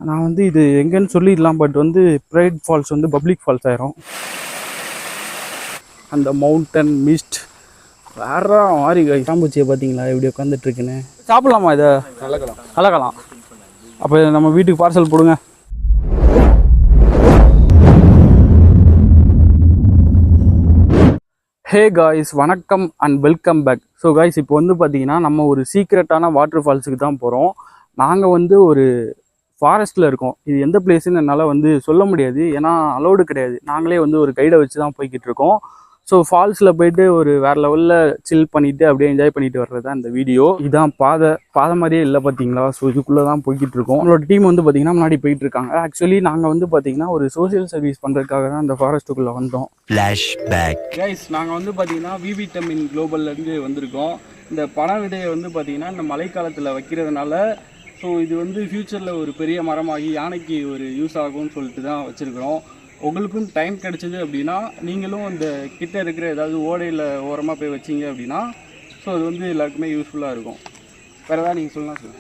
நான் வந்து இது எங்கன்னு சொல்லிடலாம், பட் வந்து ப்ரைட் ஃபால்ஸ் வந்து பப்ளிக் ஃபால்ஸ் ஆயிரும். அந்த மவுண்டன் மிஸ்ட் வேற மாதிரி காம்பூச்சியை பார்த்தீங்களா எப்படி உட்காந்துட்ருக்குன்னு. சாப்பிட்லாமா இதை? கலக்கலாம். அப்போ நம்ம வீட்டுக்கு பார்சல் போடுங்க. ஹே காய்ஸ், வணக்கம் and welcome back. So guys, இப்போ வந்து பார்த்தீங்கன்னா நம்ம ஒரு சீக்ரெட்டான வாட்டர் ஃபால்ஸுக்கு தான் போகிறோம். நாங்கள் வந்து ஒரு ஃபாரஸ்ட்டில் இருக்கோம். இது எந்த பிளேஸுன்னு என்னால் வந்து சொல்ல முடியாது, ஏன்னா அலோடு கிடையாது. நாங்களே வந்து ஒரு கைடை வச்சு தான் போய்கிட்டு இருக்கோம். ஸோ ஃபால்ஸில் போய்ட்டு ஒரு வேறு லெவலில் சில் பண்ணிவிட்டு அப்படியே என்ஜாய் பண்ணிட்டு வர்றது தான் இந்த வீடியோ. இதுதான் பாதை மாதிரியே இல்லை பார்த்தீங்களா. ஸோ இதுக்குள்ளே தான் போய்கிட்டு இருக்கோம். நம்மளோட டீம் வந்து பார்த்திங்கன்னா முன்னாடி போயிட்டு இருக்காங்க. ஆக்சுவலி நாங்கள் வந்து பார்த்திங்கன்னா ஒரு சோசியல் சர்வீஸ் பண்ணுறதுக்காக தான் இந்த ஃபாரஸ்ட்டுக்குள்ளே வந்தோம். ஃப்ளாஷ்பேக் கைஸ், நாங்கள் வந்து பார்த்திங்கன்னா விவிட்டமின் குளோபல்லேருந்து வந்திருக்கோம். இந்த பனை விதையை வந்து பார்த்திங்கன்னா இந்த மழைக்காலத்தில் வைக்கிறதுனால ஸோ இது வந்து ஃப்யூச்சரில் ஒரு பெரிய மரமாகி யானைக்கு ஒரு யூஸ் ஆகும்னு சொல்லிட்டு தான் வச்சுருக்கிறோம். உங்களுக்கும் டைம் கிடச்சிது அப்படின்னா நீங்களும் இந்த கிட்ட இருக்கிற ஏதாவது ஓடையில் ஓரமாக போய் வச்சிங்க அப்படின்னா ஸோ அது வந்து எல்லாருக்குமே யூஸ்ஃபுல்லாக இருக்கும். வேறு ஏதாவது நீங்கள் சொல்லலாம்.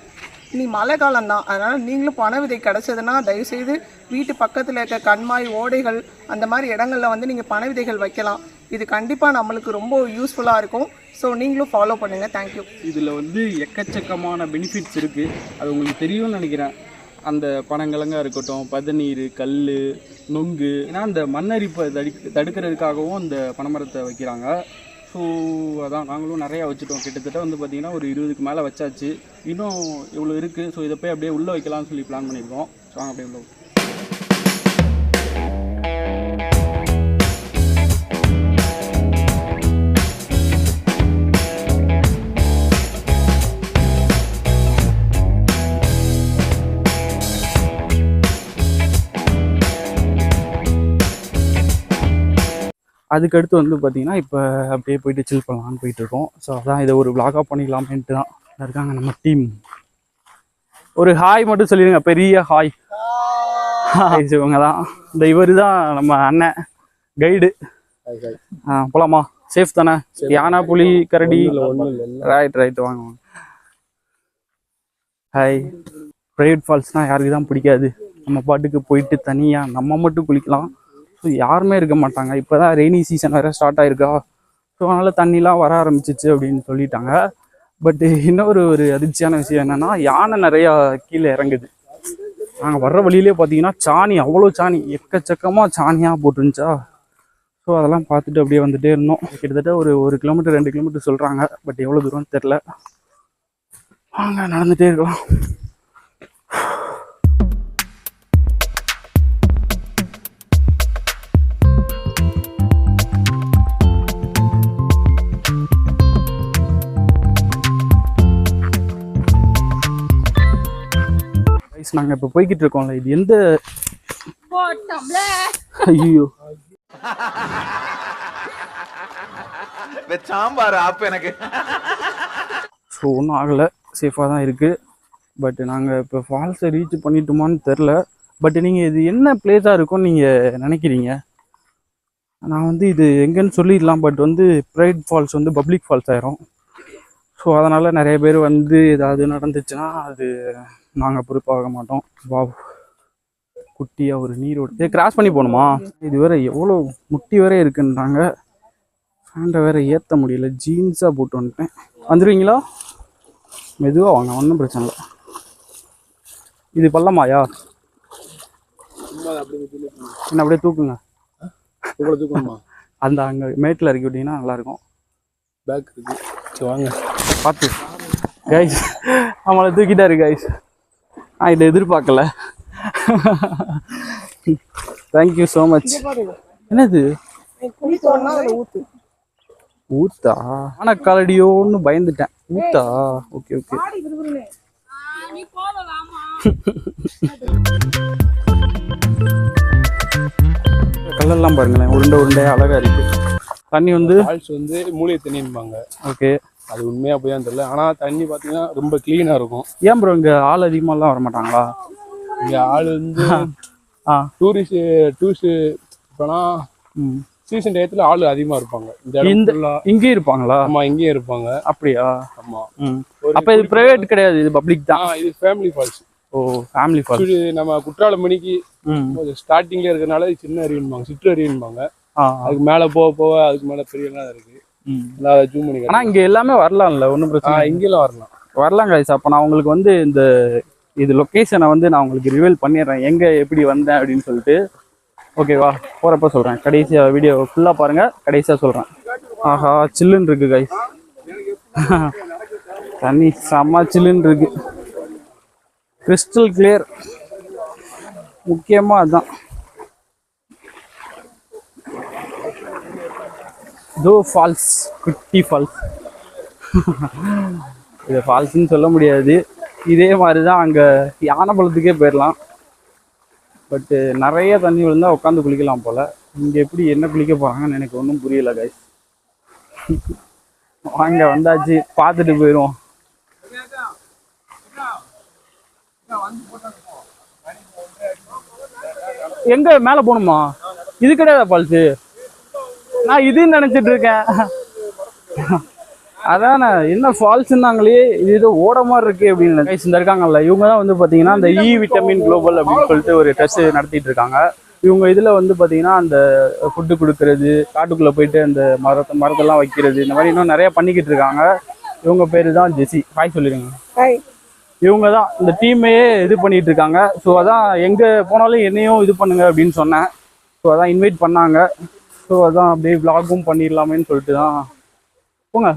நீ மழை காலம் தான், அதனால் நீங்களும் பனை விதை கிடச்சதுன்னா தயவுசெய்து வீட்டு பக்கத்தில் இருக்க கண்மாய் ஓடைகள் அந்த மாதிரி இடங்களில் வந்து நீங்கள் பனை விதைகள் வைக்கலாம். இது கண்டிப்பாக நம்மளுக்கு ரொம்ப யூஸ்ஃபுல்லாக இருக்கும். ஸோ நீங்களும் ஃபாலோ பண்ணுங்கள். தேங்க்யூ. இதில் வந்து எக்கச்சக்கமான பெனிஃபிட்ஸ் இருக்குது, அது உங்களுக்கு தெரியும்னு நினைக்கிறேன். அந்த பனங்கிழங்கா இருக்கட்டும், பதநீர், கல், நொங்கு, ஏன்னா அந்த மண்ணரிப்பை தடுக்கிறதுக்காகவும் இந்த பனைமரத்தை வைக்கிறாங்க. ஸோ அதான் நாங்களும் நிறையா வச்சுட்டோம். கிட்டத்தட்ட வந்து பார்த்திங்கன்னா ஒரு 20க்கு மேலே வச்சாச்சு. இன்னும் இவ்வளோ இருக்குது. ஸோ இதை போய் அப்படியே உள்ளே வைக்கலாம்னு சொல்லி பிளான் பண்ணியிருக்கோம். ஸோ வாங்க அப்படியே உள்ள. அதுக்கடுத்து வந்து பார்த்திங்கன்னா இப்போ அப்படியே போயிட்டு சில் பண்ணலான்னு போயிட்டுருக்கோம். ஸோ அதான் இதை ஒரு விளாகாக பண்ணிக்கலாமேன்ட்டு தான் இருக்காங்க நம்ம டீம். ஒரு ஹாய் மட்டும் சொல்லிடுங்க, பெரிய ஹாய். ஹாய். இவங்க தான், இந்த இவர் தான் நம்ம அண்ணன் கைடு. போலாமா? சேஃப் தானே? யானை, புலி, கரடி? ரைட் வாங்க. ஹாய். ப்ரைவேட் ஃபால்ஸ்னால் யாருக்கு தான் பிடிக்காது? நம்ம பாட்டுக்கு போயிட்டு தனியாக நம்ம மட்டும் குளிக்கலாம். ஸோ யாருமே இருக்க மாட்டாங்க. இப்போ தான் ரெய்னி சீசன் வேறு ஸ்டார்ட் ஆகிருக்கா. ஸோ அதனால் தண்ணிலாம் வர ஆரம்பிச்சிச்சு அப்படின்னு சொல்லிட்டாங்க. பட் இன்னொரு அதிர்ச்சியான விஷயம் என்னென்னா, யானை நிறையா கீழே இறங்குது. நாங்கள் வர்ற வழியிலே பார்த்தீங்கன்னா சாணி, அவ்வளோ சாணி, எக்கச்சக்கமாக சாணியாக போட்டுருந்துச்சா. ஸோ அதெல்லாம் பார்த்துட்டு அப்படியே வந்துகிட்டே இருந்தோம். கிட்டத்தட்ட ஒரு கிலோமீட்டர் 2 கிலோமீட்டர் சொல்கிறாங்க. பட் எவ்வளோ தூரம்னு தெரில. வாங்க நடந்துகிட்டே இருக்கலாம். நாங்கள் இப்போ போய்கிட்டு இருக்கோம்ல, இது எந்த ஐயோ சாம்பார் ஆப் எனக்கு ஸோ ஒன்றும் ஆகலை, சேஃபாக தான் இருக்குது. பட் நாங்கள் இப்போ ஃபால்ஸை ரீச் பண்ணிட்டோமான்னு தெரில. பட் நீங்கள் இது என்ன பிளேஸாக இருக்கும்னு நீங்கள் நினைக்கிறீங்க? நான் வந்து இது எங்கன்னு சொல்லிடலாம், பட் வந்து ப்ரைட் ஃபால்ஸ் வந்து பப்ளிக் ஃபால்ஸ் ஆயிரும். ஸோ அதனால் நிறைய பேர் வந்து ஏதாவது நடந்துச்சுன்னா அது நாங்கள் பொறுப்பாக மாட்டோம். வா, குட்டியாக ஒரு நீரோடு இதை கிராஸ் பண்ணி போகணுமா? இது வேறு எவ்வளோ முட்டி வேற இருக்குன்றாங்க. ஃபேண்டை வேறு ஏற்ற முடியல, ஜீன்ஸாக போட்டு வந்துட்டேன். வந்துடுவீங்களா? மெதுவாக வாங்க, ஒன்றும் பிரச்சனை இல்லை. இது பள்ளமாயா? என்ன அப்படியே தூக்குங்க. அந்த அங்கே மேட்டில் இறக்கி விட்டிங்கன்னா நல்லாயிருக்கும். பேக் இருக்குது. சரி வாங்க பார்த்து. கைஸ் நம்மளை தூக்கிட்டாரு கைஸ். இதை எதிர்பார்க்கல. Thank you so much. என்னது ஊத்தா? ஆனால் காலடியோன்னு பயந்துட்டேன். ஊத்தா? Okay okay. கல்லெல்லாம் பாருங்களேன், உருண்டை அழகா இருக்கு. தண்ணி வந்து மூலிகை தண்ணின்பாங்க. ஓகே, அது உண்மையாக போய் தான் தெரியல. ஆனால் தண்ணி பார்த்தீங்கன்னா ரொம்ப க்ளீனாக இருக்கும். ஏன் ப்ரோ இங்கே ஆள் அதிகமாகலாம் வர மாட்டாங்களா? இங்கே ஆள் வந்து டூரிஸ்ட் இப்போனா சீசன் டயத்தில் ஆள் அதிகமாக இருப்பாங்க. இங்கேயும் இருப்பாங்களா? ஆமாம், இங்கேயும் இருப்பாங்க. அப்படியா? ஆமாம். அப்போ இது ப்ரைவேட் கிடையாது, இது பப்ளிக் தான். இது ஃபேமிலி ஃபால்ஸ். ஓ ஃபேமிலி ஃபால்ஸ். நம்ம குற்றாலம் மணிக்கு ஸ்டார்டிங்ல இருக்கிறனால சின்ன அருவின்பாங்க, சிற்றருவின்பாங்க. அதுக்கு மேல போக போக அதுக்கு மேல பெரிய இருக்கு. ஜூம் பண்ணி. ஆனா இங்க எல்லாமே வரலாம்ல, ஒன்றும் பிரச்சனை. இங்கெல்லாம் வரலாம் கைஸ். அப்போ நான் உங்களுக்கு வந்து இது லொக்கேஷனை வந்து நான் உங்களுக்கு ரிவீல் பண்ணிடுறேன், எங்கே எப்படி வந்தேன் அப்படின்னு சொல்லிட்டு. ஓகேவா? போகிறப்ப சொல்கிறேன். கடைசியாக வீடியோ ஃபுல்லாக பாருங்கள், கடைசியாக சொல்கிறேன். ஆஹா சில்லுன்னு இருக்கு கைஸ். தண்ணி செம்ம சில்லுன்னு இருக்கு, கிறிஸ்டல் கிளியர். முக்கியமாக அதுதான். தோ ஃபால்ஸ், குட்டி ஃபால்ஸ். இது ஃபால்ஸ்ன்னு சொல்ல முடியாது. இதே மாதிரி தான் அங்கே யானைப்பழத்துக்கே போயிடலாம். பட்டு நிறைய தண்ணி விழுந்தால் உட்காந்து குளிக்கலாம் போல். இங்கே எப்படி என்ன குளிக்க போகிறாங்கன்னு எனக்கு ஒன்றும் புரியல கைஸ். அங்கே வந்தாச்சு, பார்த்துட்டு போயிடுவோம். எங்கே மேலே போகணுமா? இது கிடையாதா ஃபால்ஸு? நான் இதுன்னு நினச்சிட்டு இருக்கேன். அதானே என்ன ஃபால்ஸ்னாங்களே, இது ஏதோ ஓட மாதிரி இருக்கு அப்படின்னு. கைஸ் இந்த இருக்காங்கல்ல, இவங்க தான் வந்து பார்த்தீங்கன்னா அந்த விட்டமின் குளோபல் அப்படின்னு சொல்லிட்டு ஒரு டெஸ்ட் நடத்திட்டு இருக்காங்க. இவங்க இதில் வந்து பார்த்தீங்கன்னா அந்த ஃபுட்டு கொடுக்கறது, காட்டுக்குள்ளே போயிட்டு அந்த மரத்தெல்லாம் வைக்கிறது, இந்த மாதிரி இன்னும் நிறைய பண்ணிக்கிட்டு இருக்காங்க. இவங்க பேர் தான் ஜெசி. ஹாய் சொல்லிடுங்க. இவங்க தான் இந்த டீமையே இது பண்ணிட்டு இருக்காங்க. ஸோ அதான் எங்கே போனாலும் என்னையும் இது பண்ணுங்க அப்படின்னு சொன்னேன். ஸோ அதான் இன்வைட் பண்ணாங்க. ஸோ அதான் அப்படியே விளாகும் பண்ணிடலாமேன்னு சொல்லிட்டு தான். போங்க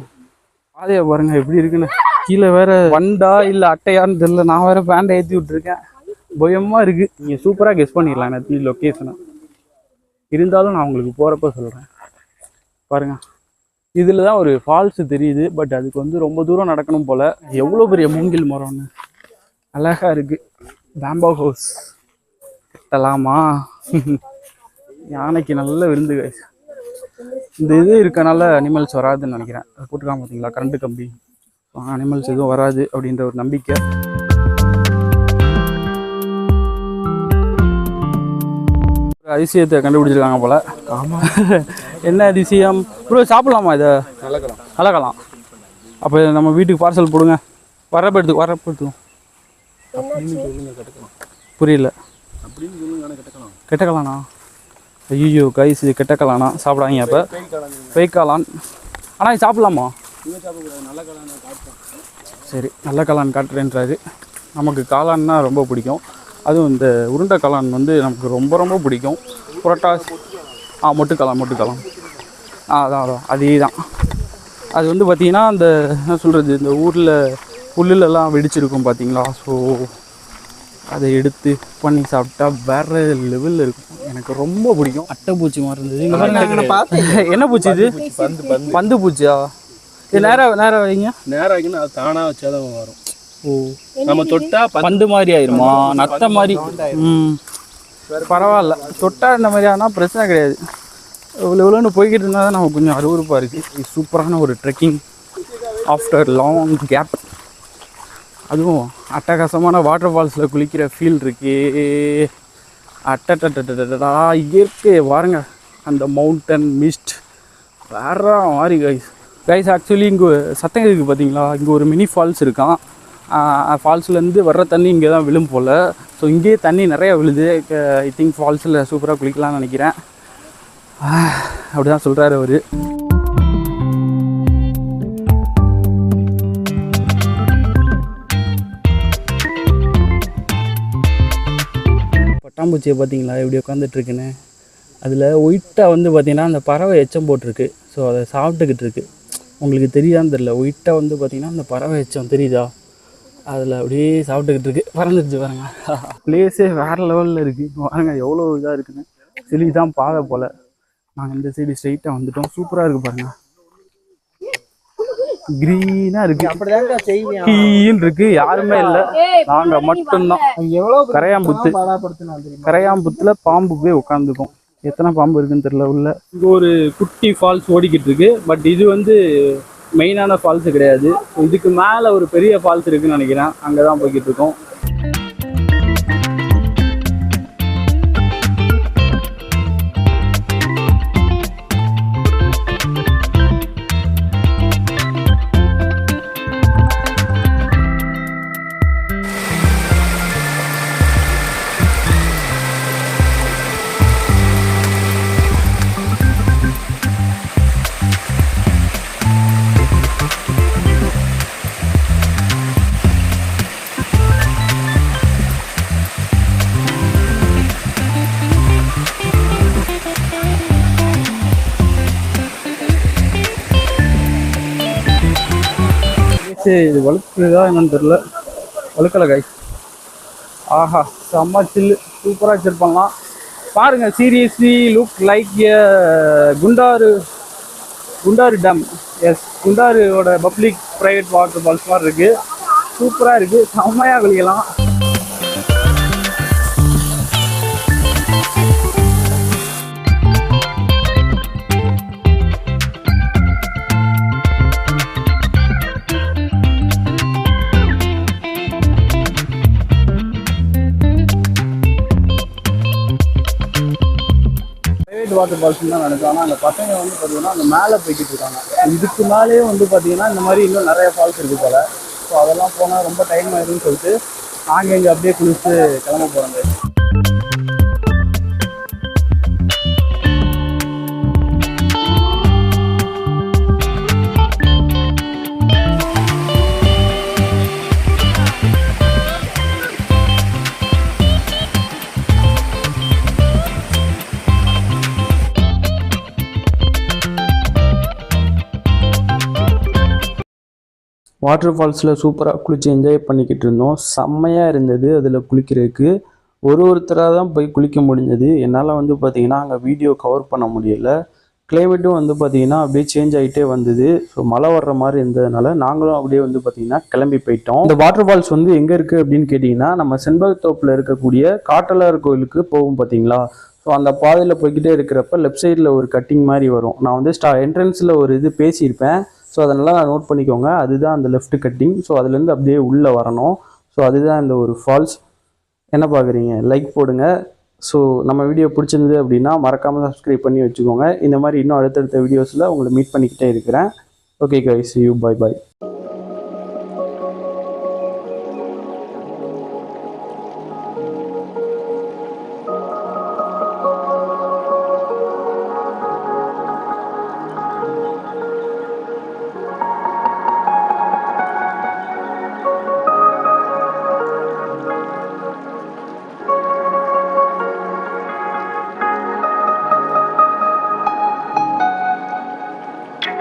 பாதையை பாருங்க எப்படி இருக்குன்னு. கீழே வேற வண்டா இல்லை அட்டையான்னு தெரியல. நான் வேற பேண்டை ஏற்றி விட்டுருக்கேன், பயமா இருக்கு. நீங்கள் சூப்பராக கெஸ் பண்ணிடலாம் எனக்கு லொக்கேஷனை. இருந்தாலும் நான் உங்களுக்கு போகிறப்ப சொல்கிறேன். பாருங்க, இதில் தான் ஒரு ஃபால்ஸு தெரியுது. பட் அதுக்கு வந்து ரொம்ப தூரம் நடக்கணும் போல். எவ்வளோ பெரிய மூங்கில் மரம்னு அழகாக இருக்குது. பேம்போ ஹவுஸ் கட்டலாமா? யானைக்கு நல்ல விருந்து கைஸ். இந்த இது இருக்கனால அனிமல்ஸ் வராதுன்னு நினைக்கிறேன். அதை போட்டுக்காம பார்த்தீங்களா கரண்ட் கம்பி. அனிமல்ஸ் எதுவும் வராது அப்படின்ற ஒரு நம்பிக்கை. அதிசயத்தை கண்டுபிடிச்சிருக்காங்க போல. ஆமாம். என்ன அதிசயம் ப்ரோ? சாப்பிடலாமா இதை? கலக்கலாம். அப்போ நம்ம வீட்டுக்கு பார்சல் போடுங்க. வரப்ப எடுத்துக்கும். புரியல. கெட்டக்கலாண்ணா? ஐயோ கைஸ், இது கெட்டக்கலாண்ணா சாப்பிடாங்க. அப்போ பெய்காளான். ஆனால் இது சாப்பிடலாமா? சரி, நல்ல காளான் காட்டுறேன்றாரு. நமக்கு காளான்னா ரொம்ப பிடிக்கும். அதுவும் இந்த உருண்டை காளான் வந்து நமக்கு ரொம்ப ரொம்ப பிடிக்கும். புரோட்டாஸ் மொட்டுக்காளான் அதான் அதே தான். அது வந்து பார்த்திங்கன்னா அந்த என்ன சொல்கிறது, இந்த ஊரில் புல்லுலெல்லாம் வெடிச்சிருக்கும் பார்த்தீங்களா? ஸோ அதை எடுத்து பண்ணி சாப்பிட்டா வேறு லெவலில் இருக்கும். எனக்கு ரொம்ப பிடிக்கும். அட்டைப்பூச்சி மாதிரி இருந்தது. என்ன பூச்சி இது? பந்து பூச்சியா? இது நேராக வைங்க. நேராக வைக்கணும், அது தானாக வச்சாதான் வரும். ஓ, நம்ம தொட்டா பந்து மாதிரி ஆயிருமா? நத்த மாதிரி. பரவாயில்ல, தொட்டா இந்த மாதிரி ஆனால் பிரச்சனை கிடையாது. இவ்வளோன்னு போய்கிட்டு இருந்தால் தான் நமக்கு கொஞ்சம் அருவருப்பாக இருக்குது. சூப்பரான ஒரு ட்ரெக்கிங் ஆஃப்டர் லாங் கேப். அதுவும் அட்டகாசமான வாட்டர் ஃபால்ஸில் குளிக்கிற ஃபீல் இருக்கே. அட்டா இயற்கை பாருங்க, அந்த மவுண்டன் மிஸ்ட் வேற மாதிரி கைஸ். ஆக்சுவலி இங்கே சத்தம் இருக்குது பார்த்தீங்களா? இங்கே ஒரு மினி ஃபால்ஸ் இருக்கான். ஃபால்ஸ்லேருந்து வர்ற தண்ணி இங்கே தான் விழும் போல். ஸோ இங்கேயே தண்ணி நிறையா விழுது. ஐ திங்க் ஃபால்ஸில் சூப்பராக குளிக்கலாம்னு நினைக்கிறேன். அப்படி தான் சொல்கிறாரு அவர். பட்டாம்பூச்சியை பார்த்தீங்களா எப்படி உட்காந்துட்ருக்குன்னு? அதில் ஒயிட்டாக வந்து பார்த்திங்கன்னா அந்த பறவை எச்சம் போட்டிருக்கு. ஸோ அதை சாப்பிட்டுக்கிட்டு இருக்கு. உங்களுக்கு தெரியாதுன்னு தெரியல. ஒயிட்டாக வந்து பார்த்திங்கன்னா அந்த பறவை எச்சம் தெரியுதா? அதில் அப்படியே சாப்பிட்டுக்கிட்டு இருக்கு. பறந்துருச்சு பாருங்க. பிளேஸே வேறு லெவலில் இருக்குது பாருங்க, எவ்வளோ இதாக இருக்குன்னு. சிலி தான் பாதை போல். நாங்கள் இந்த சைடு ஸ்ட்ரைட்டாக வந்துட்டோம். சூப்பராக இருக்குது பாருங்க, க்ரீனாக இருக்குது. கீன்னு இருக்குது, யாருமே இல்லை, நாங்கள் மட்டும்தான். கரையாம்புத்தில் பாம்பு போய் உட்காந்துக்கும். எத்தனை பாம்பு இருக்குன்னு தெரியல உள்ள. இங்கே ஒரு குட்டி ஃபால்ஸ் ஓடிக்கிட்டு இருக்கு. பட் இது வந்து மெயினான ஃபால்ஸு கிடையாது. இதுக்கு மேலே ஒரு பெரிய ஃபால்ஸ் இருக்குதுன்னு நினைக்கிறேன். அங்கே தான் போய்கிட்டு இருக்கோம். வச்சு இது வழுக்குதா என்னன்னு தெரியல. வழுக்கலை கைஸ். ஆஹா செம்ம சில்லு, சூப்பராக வச்சுருப்பாங்களாம் பாருங்க. Seriously look like Gundar dam. Yes, குண்டாரோட பப்ளிக் ப்ரைவேட் வாட்டர் ஃபால்ஸ் மாதிரி இருக்குது. சூப்பராக இருக்குது, செம்மையாக குளிக்கலாம். வாட்டர் ஃபால்ஸ் தான் நடக்கும். ஆனால் அந்த பசங்க வந்து பார்த்தீங்கன்னா அந்த மேலே போய்கிட்டு இருக்காங்க. இதுக்கு மேலேயே வந்து பார்த்தீங்கன்னா இந்த மாதிரி இன்னும் நிறைய ஃபால்ஸ் இருக்குது போல். ஸோ அதெல்லாம் போனால் ரொம்ப டைம் ஆயிரும்னு சொல்லிட்டு நாங்கள் இங்கே அப்படியே குளிச்சு கிளம்ப போகிறோங்க. வாட்டர் ஃபால்ஸில் சூப்பராக குளித்து என்ஜாய் பண்ணிக்கிட்டு இருந்தோம். செம்மையாக இருந்தது அதில் குளிக்கிறதுக்கு. ஒருத்தராக தான் போய் குளிக்க முடிஞ்சது. என்னால் வந்து பார்த்திங்கன்னா அங்கே வீடியோ கவர் பண்ண முடியல. கிளைமேட்டும் வந்து பார்த்திங்கன்னா அப்படியே சேஞ்ச் ஆகிட்டே வந்தது. ஸோ மழை வர்ற மாதிரி இருந்ததுனால நாங்களும் அப்படியே வந்து பார்த்திங்கன்னா கிளம்பி போயிட்டோம். இந்த வாட்டர் ஃபால்ஸ் வந்து எங்கே இருக்குது அப்படின்னு கேட்டிங்கன்னா, நம்ம செண்பகத்தோப்பில் இருக்கக்கூடிய காட்டலார் கோயிலுக்கு போகும் பார்த்திங்களா. ஸோ அந்த பாதையில் போய்கிட்டே இருக்கிறப்ப லெஃப்ட் சைடில் ஒரு கட்டிங் மாதிரி வரும். நான் வந்து என்ட்ரன்ஸில் ஒரு இது பேசியிருப்பேன். ஸோ அதனால் நான் நோட் பண்ணிக்கோங்க. அதுதான் அந்த லெஃப்ட் கட்டிங். ஸோ அதுலேருந்து அப்படியே உள்ளே வரணும். ஸோ அதுதான் இந்த ஒரு ஃபால்ஸ். என்ன பார்க்குறீங்க? லைக் போடுங்க. ஸோ நம்ம வீடியோ பிடிச்சிருந்தது அப்படின்னா மறக்காமல் சப்ஸ்கிரைப் பண்ணி வச்சுக்கோங்க. இந்த மாதிரி இன்னும் அடுத்தடுத்த வீடியோஸில் உங்களை மீட் பண்ணிக்கிட்டே இருக்கிறேன். Okay guys, see you, bye bye.